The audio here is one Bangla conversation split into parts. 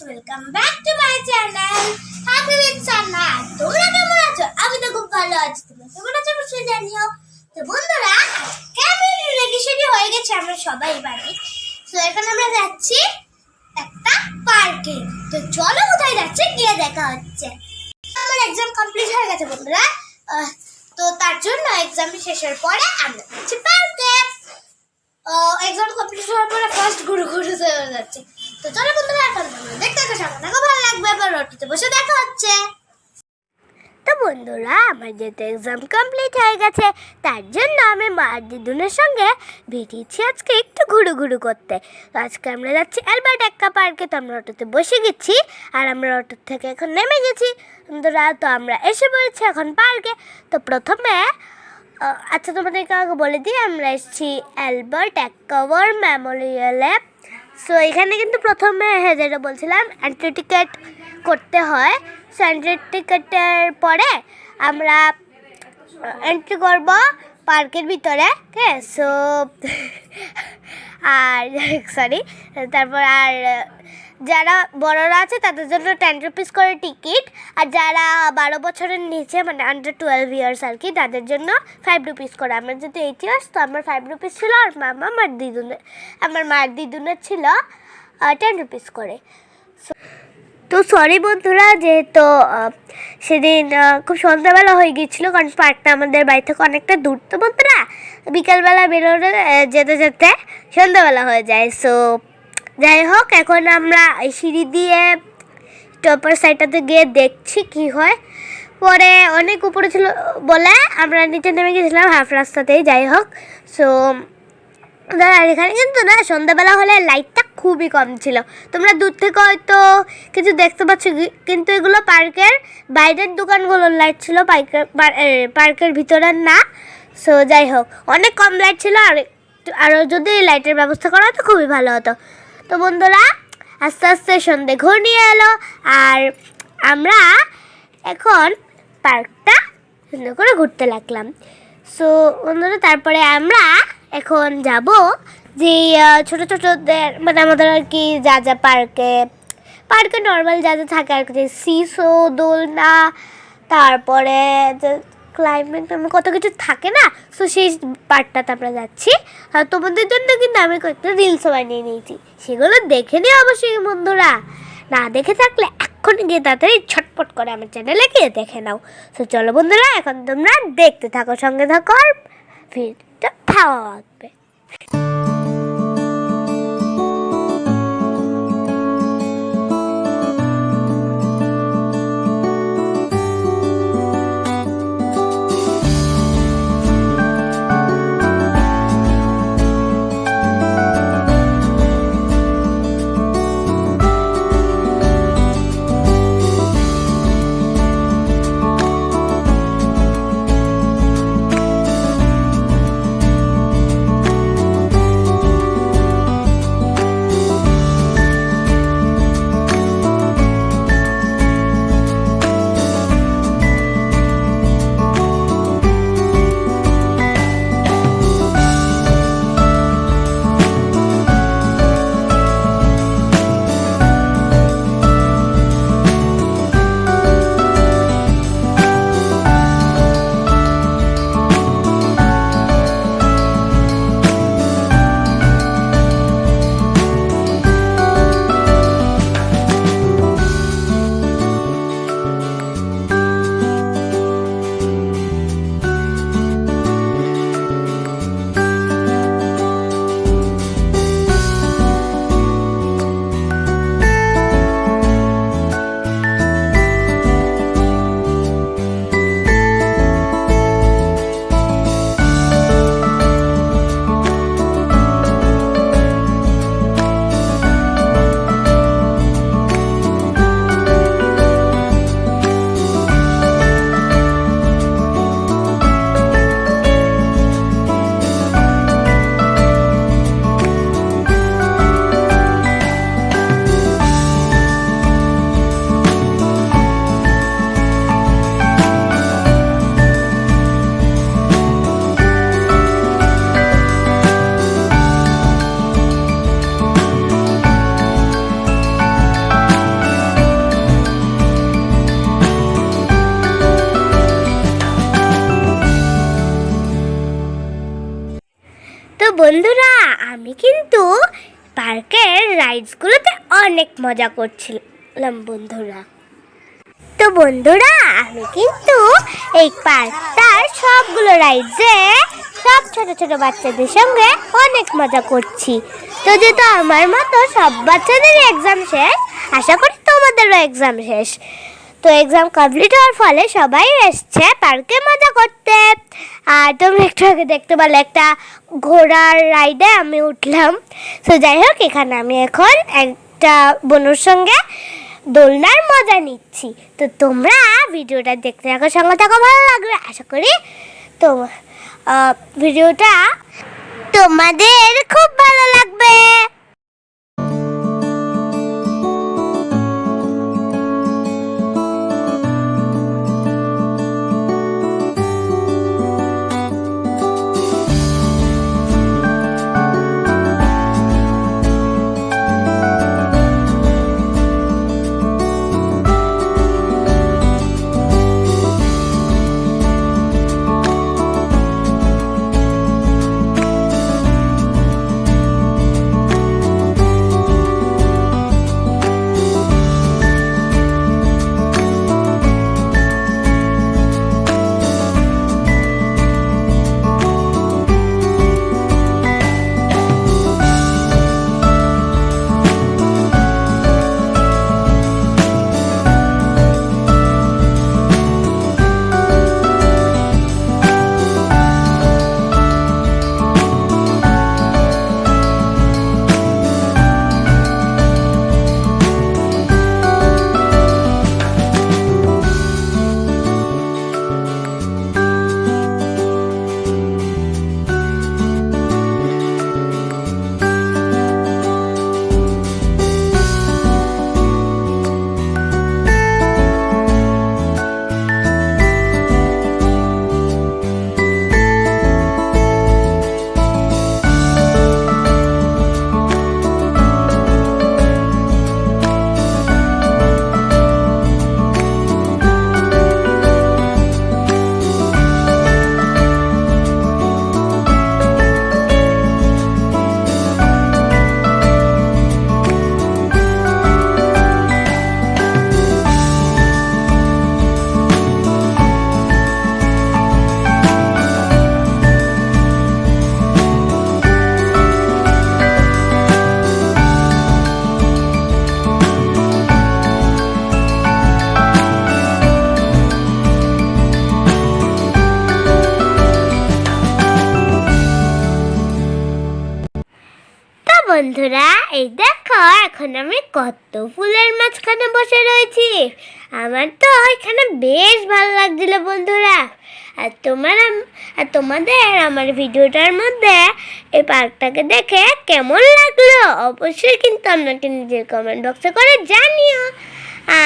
Welcome back to my channel happy with Sanna. তোমরা কেমন আছো? আমি তো খুব ভালো আছি। তোমরা কেমন আছো অবশ্যই জানিও। তো বন্ধুরা, আজকে রেডি হয়ে গেছে আমরা সবাই বাড়ি। তো এখন আমরা যাচ্ছি একটা পার্কে। তো চলো কোথায় যাচ্ছে গিয়ে দেখা হচ্ছে। আমার এক্সাম কমপ্লিট হয়ে গেছে বন্ধুরা। তো তার জন্য এক্সাম শেষের পরে আমরা যাচ্ছি পার্কে। এক্সাম কমপ্লিট হওয়ার পরে ফার্স্ট ঘুরে চলে যাচ্ছে। তো চলো বন্ধুরা, এখন দেখতে সামনে ভালো লাগবে। এবার রোটিতে বসে দেখা হচ্ছে। তো বন্ধুরা, আমার যেহেতু এক্সাম কমপ্লিট হয়ে গেছে, তার জন্য আমি মা দিদুনের সঙ্গে বেরিয়েছি আজকে একটু ঘুরু করতে। তো আজকে আমরা যাচ্ছি অ্যালবার্ট এক্কা পার্কে। তো আমরা অটোতে বসে গেছি আর আমরা অটো থেকে এখন নেমে গেছি বন্ধুরা। তো আমরা এসে পড়েছি এখন পার্কে। তো প্রথমে আচ্ছা তোমাদেরকে আগে বলে দিই, আমরা এসেছি অ্যালবার্ট এক্কা ওয়ার মেমোরিয়ালে। সো এখানে কিন্তু প্রথমে যেটা বলছিলাম এন্ট্রি টিকিট করতে হয়। সো এন্ট্রি টিকিটের পরে আমরা এন্ট্রি করব পার্কের ভিতরে, ঠিক আছে? সো আর তারপর আর যারা বড়রা আছে তাদের জন্য 10 রুপিস করে টিকিট, আর যারা 12 বছরের নিচে মানে আন্ডার 12 ইয়ার্স আর কি, তাদের জন্য 5 রুপিস করে। আমার যেহেতু 8 ইয়ার্স, তো আমার 5 রুপিস ছিল, আর আমার মার দিদুনের ছিল 10 রুপিস করে। তো সরি বন্ধুরা, যেহেতু সেদিন খুব সন্ধ্যাবেলা হয়ে গিয়েছিলো, কারণ পার্কটা আমাদের বাড়ি থেকে অনেকটা দূর। তো বন্ধুরা, বিকালবেলা বেরোলে যেতে সন্ধ্যাবেলা হয়ে যায়। সো যাই হোক, এখন আমরা এই সিঁড়ি দিয়ে টপার সাইডটাতে গিয়ে দেখছি কি হয়। পরে অনেক উপরে ছিল বলে আমরা নিচে নেমে গেছিলাম হাফ রাস্তাতেই। যাই হোক, সো দাদা এখানে কিন্তু না সন্ধ্যাবেলা হলে লাইটটা খুবই কম ছিল। তোমরা দূর থেকে হয়তো কিছু দেখতে পাচ্ছ, কিন্তু এগুলো পার্কের বাইরের দোকানগুলোর লাইট ছিল, পার্কের ভিতরের না। সো যাই হোক, অনেক কম লাইট ছিল, আরও যদি লাইটের ব্যবস্থা করা হতো খুবই ভালো হতো। তো বন্ধুরা, আস্তে আস্তে সন্ধে ঘনিয়ে এলো আর আমরা এখন পার্কটা সুন্দর করে ঘুরতে লাগলাম। সো বন্ধুরা, তারপরে আমরা এখন যাব যে ছোটো ছোটোদের মানে আমাদের আর কি যা পার্কে নর্মাল যা থাকে আর কি, সিসো, দোলনা, তারপরে যে ক্লাইম্বিং কত কিছু থাকে না। সো সেই পার্কটাতে আমরা যাচ্ছি। আর তোমাদের জন্য কিন্তু আমি কয়েকটা রিলসও বানিয়ে নিয়েছি, সেগুলো দেখে নিও অবশ্যই বন্ধুরা। না দেখে থাকলে এক্ষুনি গিয়ে তাড়াতাড়ি ছটপট করে আমার চ্যানেলে গিয়ে দেখে নাও। তো চলো বন্ধুরা, এখন তোমরা দেখতে থাকো, সঙ্গে থাকো, আর ভিডিওটা ভালো লাগবে। পার্কের রাইডসগুলোতে অনেক মজা করছিলাম বন্ধুরা। তো বন্ধুরা, আমি কিন্তু এই পার্কটার সবগুলো রাইডসে সব ছোট ছোট বাচ্চাদের সঙ্গে অনেক মজা করছি। তো যেহেতু আমার মতো সব বাচ্চাদেরই এক্সাম শেষ, আশা করি তোমাদেরও এক্সাম শেষ। তো এক্সাম কমপ্লিট হওয়ার ফলে সবাই এসছে পার্কে মজা করতে। আর তোমরা একটু আগে দেখতে পেলে একটা ঘোড়ার রাইডে আমি উঠলাম। তো যাই হোক, এখানে আমি এখন একটা বনুর সঙ্গে দোলনার মজা নিচ্ছি। তো তোমরা ভিডিওটা দেখতে থাকো, সঙ্গে থাকো, ভালো লাগবে আশা করি। তো ভিডিওটা তোমাদের খুব ভালো লাগবে। বন্ধুরা, এই দেখো এখন আমি কত ফুলের মাঝখানে বসে রয়েছি। আমার তো এখানে বেশ ভালো লাগছিল বন্ধুরা। আর তোমাদের আমার ভিডিওটার মধ্যে এই পার্কটাকে দেখে কেমন লাগলো অবশ্যই কিন্তু আমাকে নিজের কমেন্ট বক্সে করে জানিও।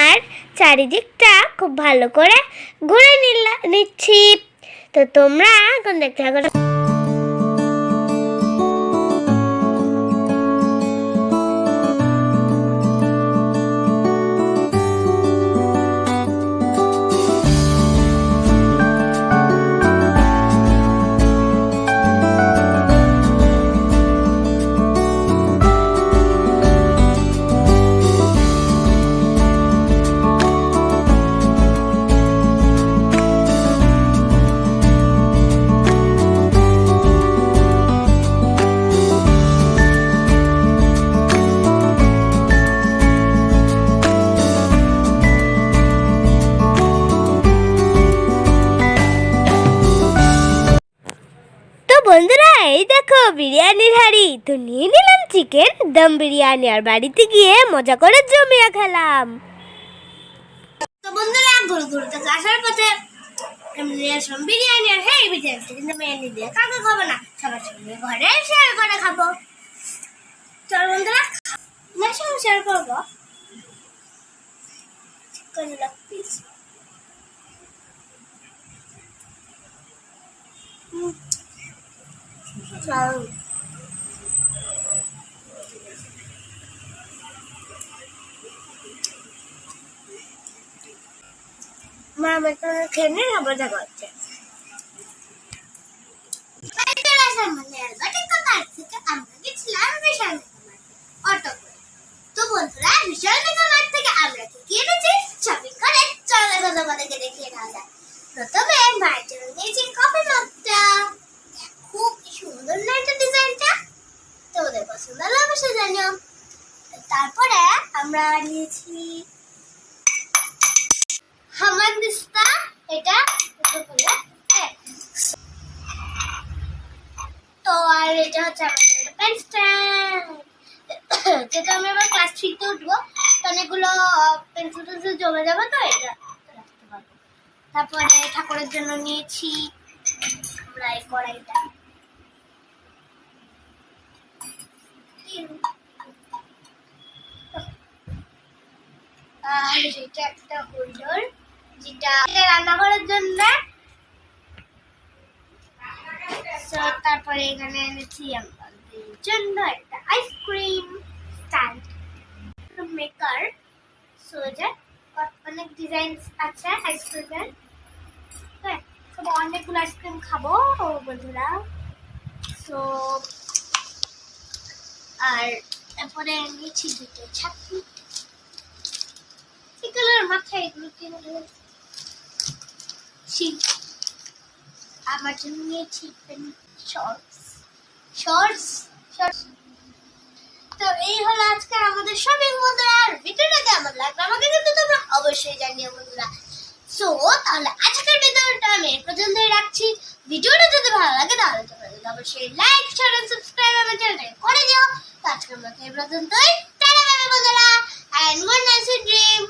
আর চারিদিকটা খুব ভালো করে ঘুরে নিচ্ছি। তো তোমরা এখন দেখতে থাকো। বন্ধুরা, এই দেখো বিরিয়ানির হাঁড়ি। তো নিয়ে নিলাম চিকেন দম বিরিয়ানি, আর বাড়িতে গিয়ে মজা করে জমিয়ে খেলাম। তো বন্ধুরা, ঘুরে ঘুরে থেকে আসার পথে বিরিয়ানি, আর হ্যাঁ বিরিয়ানি কিন্তু বিরিয়ানি দিয়ে কাউকে খাবো না, সবার সঙ্গে ঘরে শেয়ার করে খাবো। চল বন্ধুরা, আমার সঙ্গে শেয়ার করবো চিকেন লেগ পিস। মা আমাকে খেয়ে নিয়ে আবার দেখা হচ্ছে। আমরা গেছিলাম প্রথমে মায়ের জন্য নিয়েছি কফি মগটা। খুব সুন্দর না এটা ডিজাইনটা? তোমাদের পছন্দ হলে অবশ্যই জানিও। তারপরে আমরা নিয়েছি হামানদিস্তা, এটা তো আর এটা হচ্ছে আমাদের পেন স্ট্যান্ড, যেটা আমি আবার ক্লাস 3-তে উঠবো, তো অনেকগুলো পেন্সিল টেন্সিল জমে যাবে, তো এটা রাখতে পারবো। তারপরে ঠাকুরের জন্য নিয়েছি আমরা এই কড়াইটা, আর এটা একটা হোল্ডার যেটা রান্নাঘরের জন্য। তারপরে এখানে এনেছি আমাদের জন্য একটা আইসক্রিম স্ট্যান্ড মেকার। সো যে অনেক ডিজাইন আছে আইসক্রিমের, অনেকগুলো আইসক্রিম খাবো বন্ধুরা। সো আর তারপরে নিয়েছি দুটো ছাতি, এগুলোর মাথায় এগুলো কিনে আমার জন্য নিয়েছি শর্টস। তো এই হলো আজকে আমাদের শপিং বন্ধুরা। আর ভিডিওটা কেমন লাগলো আমাকে কিন্তু তোমরা অবশ্যই জানিও বন্ধুরা। সো তাহলে আজকের ভিডিওটা আমি এই পর্যন্তই রাখছি। ভিডিওটা যদি ভালো লাগে তাহলে তোমরা অবশ্যই লাইক শেয়ার এন্ড সাবস্ক্রাইব আমার চ্যানেলটাকে করে দিও। তো আজকের মতো এই পর্যন্তই। টাটা বাই বন্ধুরা, and good night, sweet dream.